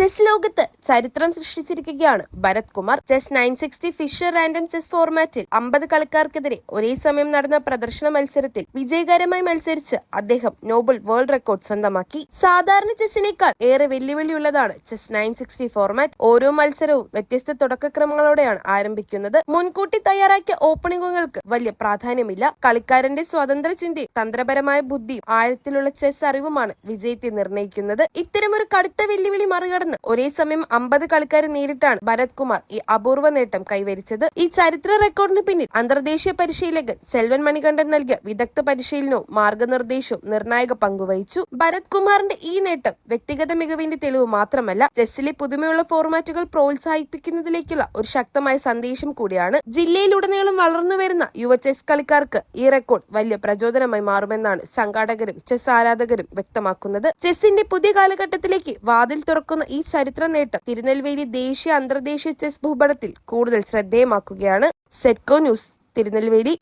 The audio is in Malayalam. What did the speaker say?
ചെസ് ലോകത്ത് ചരിത്രം സൃഷ്ടിച്ചിരിക്കുകയാണ് Bharath Kumar. Chess 960 Fischer random chess ഫോർമാറ്റിൽ 50 കളിക്കാർക്കെതിരെ ഒരേ സമയം നടന്ന പ്രദർശന മത്സരത്തിൽ വിജയകരമായി മത്സരിച്ച് അദ്ദേഹം നോബൽ വേൾഡ് റെക്കോർഡ് സ്വന്തമാക്കി. സാധാരണ ചെസ്സിനേക്കാൾ ഏറെ വെല്ലുവിളിയുള്ളതാണ് ചെസ് 960 ഫോർമാറ്റ്. ഓരോ മത്സരവും വ്യത്യസ്ത തുടക്കക്രമങ്ങളോടെയാണ് ആരംഭിക്കുന്നത്. മുൻകൂട്ടി തയ്യാറാക്കിയ ഓപ്പണിംഗുകൾക്ക് വലിയ പ്രാധാന്യമില്ല. കളിക്കാരന്റെ സ്വതന്ത്ര ചിന്തയും തന്ത്രപരമായ ബുദ്ധിയും ആഴത്തിലുള്ള ചെസ് അറിവുമാണ് വിജയത്തെ നിർണ്ണയിക്കുന്നത്. ഇത്തരമൊരു കടുത്ത വെല്ലുവിളി മറികടന്ന് ഒരേ സമയം 50 കളിക്കാരെ നേരിട്ടാണ് ഭരത് കുമാർ ഈ അപൂർവ നേട്ടം കൈവരിച്ചത്. ഈ ചരിത്ര റെക്കോർഡിന് പിന്നിൽ അന്തർദേശീയ പരിശീലകൻ സെൽവൻ മണികണ്ഠൻ നൽകിയ വിദഗ്ധ പരിശീലനവും മാർഗനിർദ്ദേശവും നിർണായക പങ്കുവഹിച്ചു. ഭരത് കുമാറിന്റെ ഈ നേട്ടം വ്യക്തിഗത മികവിന്റെ തെളിവ് മാത്രമല്ല, ചെസ്സിലെ പുതുമയുള്ള ഫോർമാറ്റുകൾ പ്രോത്സാഹിപ്പിക്കുന്നതിലേക്കുള്ള ഒരു ശക്തമായ സന്ദേശം കൂടിയാണ്. ജില്ലയിലുടനീളം വളർന്നു വരുന്ന യുവ ചെസ് കളിക്കാർക്ക് ഈ റെക്കോർഡ് വലിയ പ്രചോദനമായി മാറുമെന്നാണ് സംഘാടകരും ചെസ് ആരാധകരും വ്യക്തമാക്കുന്നത്. ചെസ്സിന്റെ പുതിയ കാലഘട്ടത്തിലേക്ക് വാതിൽ തുറക്കുന്ന ഈ ചരിത്ര നേട്ടം തിരുനെൽവേലി ദേശീയ അന്തർദേശീയ ചെസ് ഭൂപടത്തിൽ കൂടുതൽ ശ്രദ്ധേയമാക്കുകയാണ്. SETCO news, Tirunelveli.